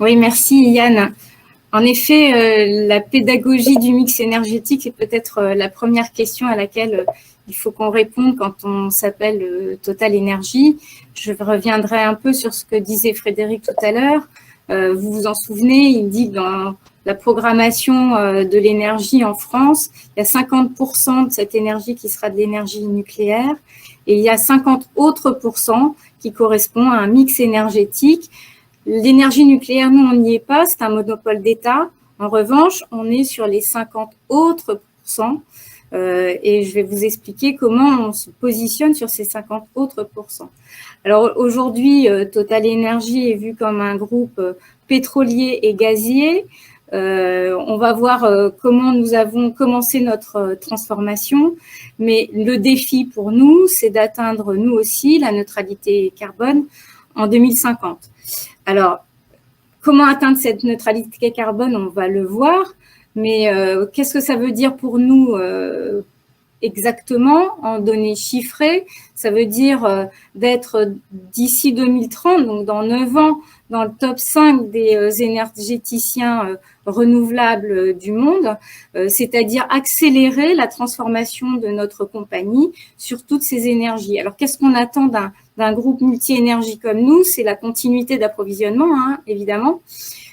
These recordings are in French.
Oui, merci Yann. En effet, la pédagogie du mix énergétique est peut-être la première question à laquelle il faut qu'on réponde quand on s'appelle Total Energy. Je reviendrai un peu sur ce que disait Frédéric tout à l'heure. Vous vous en souvenez, il dit que dans la programmation de l'énergie en France, il y a 50% de cette énergie qui sera de l'énergie nucléaire et il y a 50 autres pourcents qui correspond à un mix énergétique. L'énergie nucléaire, nous, on n'y est pas, c'est un monopole d'État. En revanche, on est sur les 50 autres pourcents et je vais vous expliquer comment on se positionne sur ces 50 autres pourcents. Alors aujourd'hui, Total Energy est vu comme un groupe pétrolier et gazier. On va voir comment nous avons commencé notre transformation, mais le défi pour nous, c'est d'atteindre nous aussi la neutralité carbone en 2050. Alors, comment atteindre cette neutralité carbone, on va le voir, mais qu'est-ce que ça veut dire pour nous exactement en données chiffrées? Ça veut dire d'être d'ici 2030, donc dans 9 ans, dans le top 5 des énergéticiens renouvelables du monde, c'est-à-dire accélérer la transformation de notre compagnie sur toutes ces énergies. Alors, qu'est-ce qu'on attend d'un groupe multi-énergie comme nous? C'est la continuité d'approvisionnement, hein, évidemment.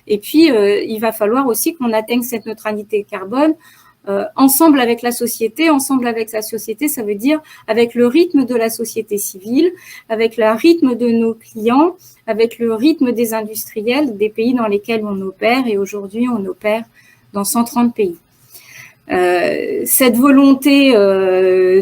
Et puis, il va falloir aussi qu'on atteigne cette neutralité carbone ensemble avec la société. Ensemble avec la société, ça veut dire avec le rythme de la société civile, avec le rythme de nos clients, avec le rythme des industriels, des pays dans lesquels on opère. Et aujourd'hui, on opère dans 130 pays. Cette volonté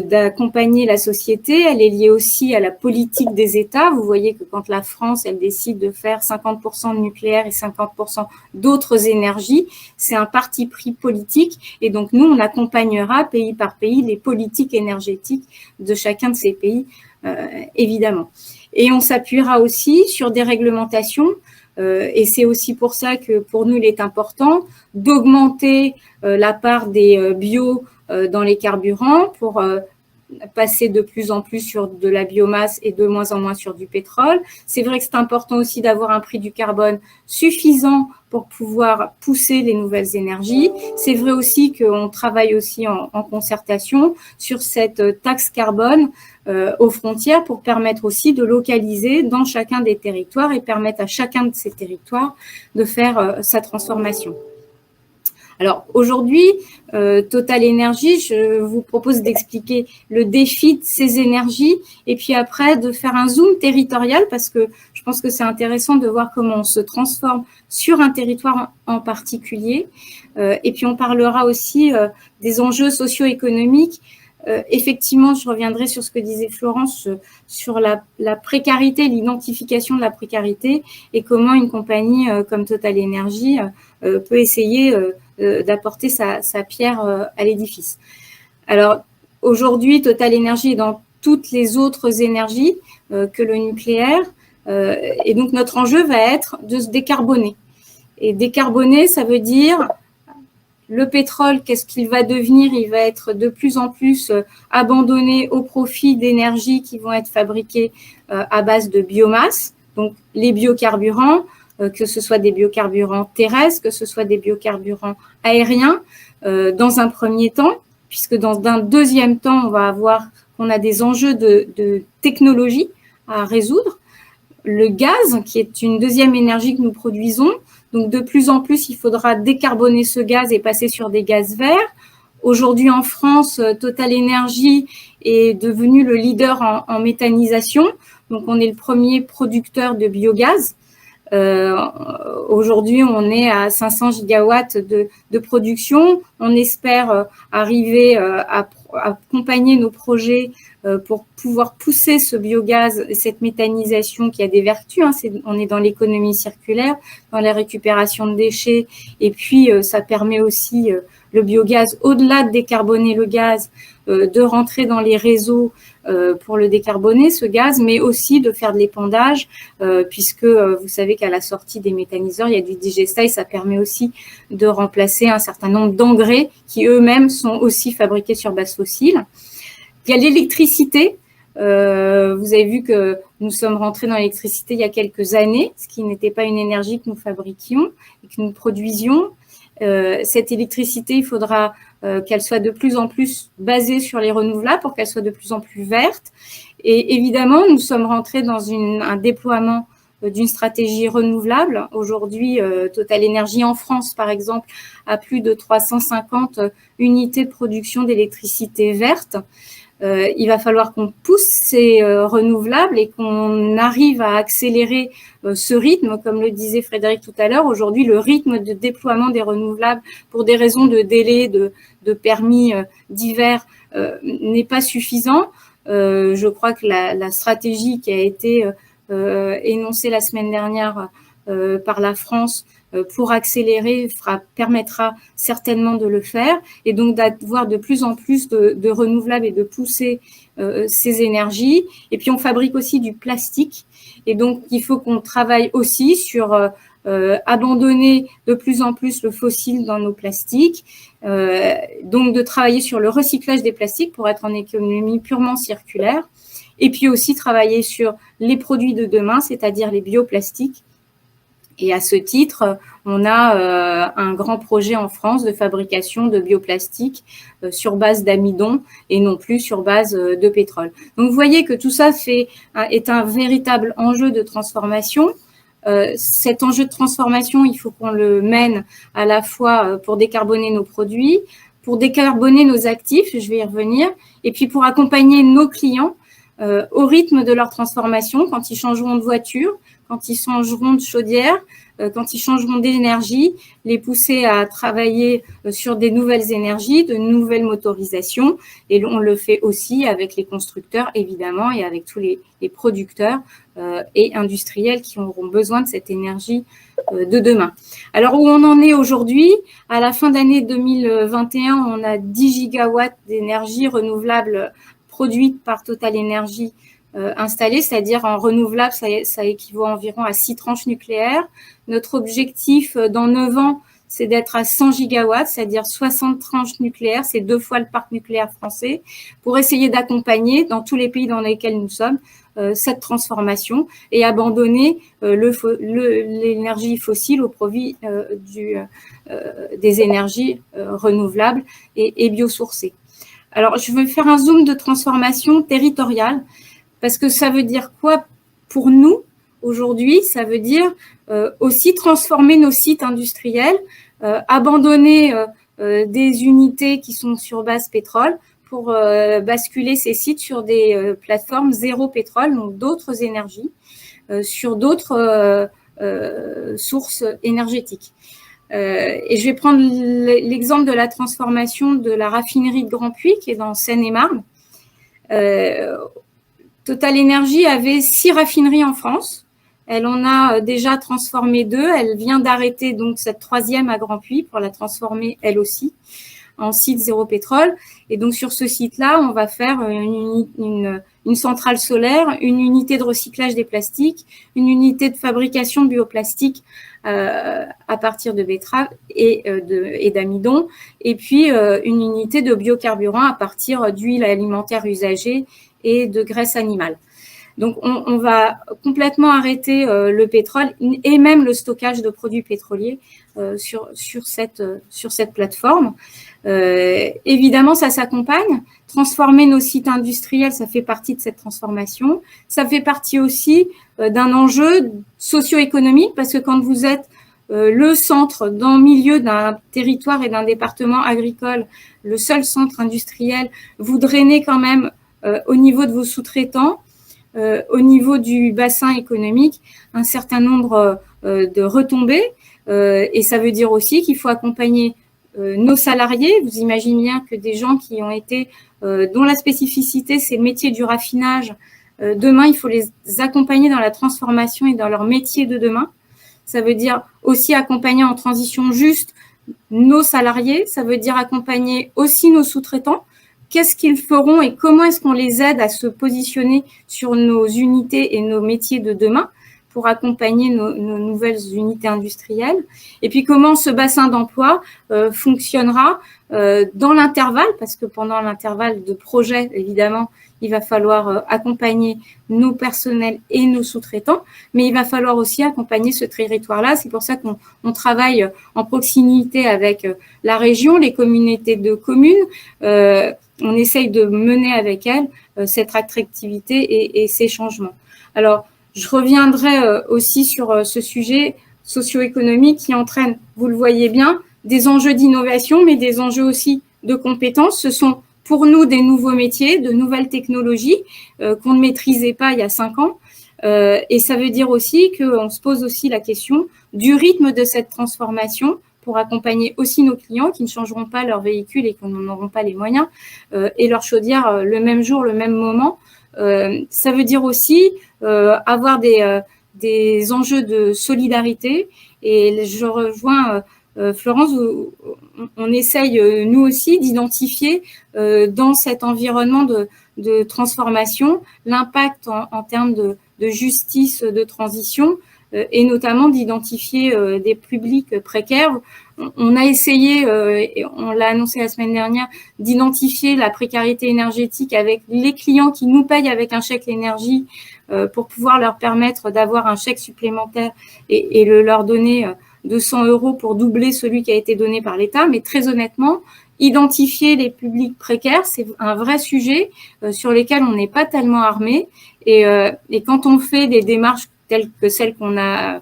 d'accompagner la société, elle est liée aussi à la politique des États. Vous voyez que quand la France, elle décide de faire 50% de nucléaire et 50% d'autres énergies, c'est un parti pris politique. Et donc, nous, on accompagnera pays par pays les politiques énergétiques de chacun de ces pays, évidemment. Et on s'appuiera aussi sur des réglementations. Et c'est aussi pour ça que pour nous, il est important d'augmenter la part des bio dans les carburants pour passer de plus en plus sur de la biomasse et de moins en moins sur du pétrole. C'est vrai que c'est important aussi d'avoir un prix du carbone suffisant pour pouvoir pousser les nouvelles énergies. C'est vrai aussi qu'on travaille aussi en concertation sur cette taxe carbone aux frontières pour permettre aussi de localiser dans chacun des territoires et permettre à chacun de ces territoires de faire sa transformation. Alors aujourd'hui, Total Energy, je vous propose d'expliquer le défi de ces énergies et puis après de faire un zoom territorial parce que je pense que c'est intéressant de voir comment on se transforme sur un territoire en particulier. Et puis on parlera aussi des enjeux socio-économiques. Effectivement, je reviendrai sur ce que disait Florence sur la précarité, l'identification de la précarité et comment une compagnie comme Total Energy peut essayer d'apporter sa pierre à l'édifice. Alors, aujourd'hui, Total Energy est dans toutes les autres énergies que le nucléaire. Et donc, notre enjeu va être de se décarboner. Et décarboner, ça veut dire le pétrole, qu'est-ce qu'il va devenir? Il va être de plus en plus abandonné au profit d'énergies qui vont être fabriquées à base de biomasse. Donc, les biocarburants, que ce soit des biocarburants terrestres, que ce soit des biocarburants aériens, dans un premier temps, puisque dans un deuxième temps, on va avoir qu'on a des enjeux de technologie à résoudre. Le gaz, qui est une deuxième énergie que nous produisons, donc de plus en plus, il faudra décarboner ce gaz et passer sur des gaz verts. Aujourd'hui, en France, Total Energy est devenu le leader en méthanisation. Donc, on est le premier producteur de biogaz. Aujourd'hui, on est à 500 gigawatts de production. On espère arriver à accompagner nos projets pour pouvoir pousser ce biogaz et cette méthanisation qui a des vertus. On est dans l'économie circulaire, dans la récupération de déchets. Et puis, ça permet aussi le biogaz, au-delà de décarboner le gaz, de rentrer dans les réseaux pour le décarboner, ce gaz, mais aussi de faire de l'épandage, puisque vous savez qu'à la sortie des méthaniseurs, il y a du digesta et ça permet aussi de remplacer un certain nombre d'engrais qui eux-mêmes sont aussi fabriqués sur base fossile. Il y a l'électricité. Vous avez vu que nous sommes rentrés dans l'électricité il y a quelques années, ce qui n'était pas une énergie que nous fabriquions et que nous produisions. Cette électricité, il faudra qu'elle soit de plus en plus basée sur les renouvelables pour qu'elle soit de plus en plus verte. Et évidemment, nous sommes rentrés dans un déploiement d'une stratégie renouvelable. Aujourd'hui, Total Énergie en France, par exemple, a plus de 350 unités de production d'électricité verte. Il va falloir qu'on pousse ces renouvelables et qu'on arrive à accélérer ce rythme, comme le disait Frédéric tout à l'heure. Aujourd'hui, le rythme de déploiement des renouvelables, pour des raisons de délai, de permis divers, n'est pas suffisant. Je crois que la stratégie qui a été énoncée la semaine dernière par la France pour accélérer permettra certainement de le faire, et donc d'avoir de plus en plus de renouvelables et de pousser ces énergies. Et puis on fabrique aussi du plastique, et donc il faut qu'on travaille aussi sur abandonner de plus en plus le fossile dans nos plastiques, donc de travailler sur le recyclage des plastiques pour être en économie purement circulaire, et puis aussi travailler sur les produits de demain, c'est-à-dire les bioplastiques. Et à ce titre, on a un grand projet en France de fabrication de bioplastiques sur base d'amidon et non plus sur base de pétrole. Donc, vous voyez que tout ça est un véritable enjeu de transformation. Cet enjeu de transformation, il faut qu'on le mène à la fois pour décarboner nos produits, pour décarboner nos actifs, je vais y revenir, et puis pour accompagner nos clients au rythme de leur transformation quand ils changeront de voiture, quand ils changeront de chaudière, quand ils changeront d'énergie, les pousser à travailler sur des nouvelles énergies, de nouvelles motorisations. Et on le fait aussi avec les constructeurs, évidemment, et avec tous les producteurs et industriels qui auront besoin de cette énergie de demain. Alors, où on en est aujourd'hui, à la fin d'année 2021, on a 10 gigawatts d'énergie renouvelable produite par Total Énergie installées, c'est-à-dire en renouvelable, ça équivaut environ à 6 tranches nucléaires. Notre objectif dans 9 ans, c'est d'être à 100 gigawatts, c'est-à-dire 60 tranches nucléaires, c'est 2 fois le parc nucléaire français, pour essayer d'accompagner dans tous les pays dans lesquels nous sommes cette transformation et abandonner l'énergie fossile au profit des énergies renouvelables et biosourcées. Alors, je vais faire un zoom de transformation territoriale, parce que ça veut dire quoi pour nous aujourd'hui? Ça veut dire aussi transformer nos sites industriels, abandonner des unités qui sont sur base pétrole pour basculer ces sites sur des plateformes zéro pétrole, donc d'autres énergies, sur d'autres sources énergétiques. Et je vais prendre l'exemple de la transformation de la raffinerie de Grand Puy, qui est dans Seine-et-Marne. Total Énergie avait 6 raffineries en France. Elle en a déjà transformé 2. Elle vient d'arrêter donc cette 3e à Grand Puy pour la transformer elle aussi en site zéro pétrole. Et donc sur ce site-là, on va faire une centrale solaire, une unité de recyclage des plastiques, une unité de fabrication de bioplastiques à partir de betteraves et d'amidon, et puis une unité de biocarburant à partir d'huile alimentaire usagée et de graisse animale. Donc, on va complètement arrêter le pétrole et même le stockage de produits pétroliers sur cette plateforme. Évidemment, ça s'accompagne. Transformer nos sites industriels, ça fait partie de cette transformation. Ça fait partie aussi d'un enjeu socio-économique, parce que quand vous êtes le centre dans le milieu d'un territoire et d'un département agricole, le seul centre industriel, vous drainez quand même au niveau de vos sous-traitants, au niveau du bassin économique, un certain nombre de retombées. Et ça veut dire aussi qu'il faut accompagner nos salariés. Vous imaginez bien que des gens qui ont été, dont la spécificité, c'est le métier du raffinage, demain, il faut les accompagner dans la transformation et dans leur métier de demain. Ça veut dire aussi accompagner en transition juste nos salariés. Ça veut dire accompagner aussi nos sous-traitants. Qu'est-ce qu'ils feront et comment est-ce qu'on les aide à se positionner sur nos unités et nos métiers de demain pour accompagner nos nouvelles unités industrielles. Et puis, comment ce bassin d'emploi fonctionnera dans l'intervalle, parce que pendant l'intervalle de projet, évidemment, il va falloir accompagner nos personnels et nos sous-traitants, mais il va falloir aussi accompagner ce territoire-là. C'est pour ça qu'on travaille en proximité avec la région, les communautés de communes. On essaye de mener avec elles cette attractivité et ces changements. Alors, je reviendrai aussi sur ce sujet socio-économique qui entraîne, vous le voyez bien, des enjeux d'innovation, mais des enjeux aussi de compétences. Ce sont pour nous des nouveaux métiers, de nouvelles technologies qu'on ne maîtrisait pas il y a 5 ans. Et ça veut dire aussi qu'on se pose aussi la question du rythme de cette transformation pour accompagner aussi nos clients qui ne changeront pas leur véhicule et qui n'en auront pas les moyens et leur chaudière le même jour, le même moment. Ça veut dire aussi avoir des enjeux de solidarité. Et je rejoins Florence, on essaye, nous aussi, d'identifier dans cet environnement de transformation l'impact en termes de justice de transition et notamment d'identifier des publics précaires. On a essayé, et on l'a annoncé la semaine dernière, d'identifier la précarité énergétique avec les clients qui nous payent avec un chèque énergie pour pouvoir leur permettre d'avoir un chèque supplémentaire et leur donner 200 € pour doubler celui qui a été donné par l'État. Mais très honnêtement, identifier les publics précaires, c'est un vrai sujet sur lesquels on n'est pas tellement armé. Et quand on fait des démarches telles que celles qu'on a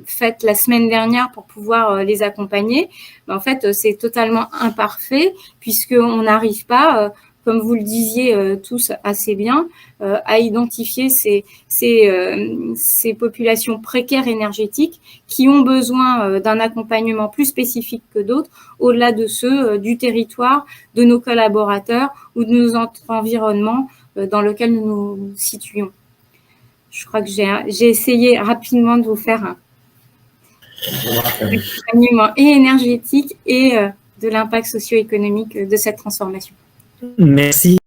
faites la semaine dernière pour pouvoir les accompagner, en fait, c'est totalement imparfait puisqu'on n'arrive pas, comme vous le disiez tous assez bien, à identifier ces populations précaires énergétiques qui ont besoin d'un accompagnement plus spécifique que d'autres, au-delà de ceux du territoire, de nos collaborateurs ou de nos environnements dans lesquels nous nous situons. Je crois que j'ai essayé rapidement de vous faire un accompagnement et énergétique et de l'impact socio-économique de cette transformation. Merci.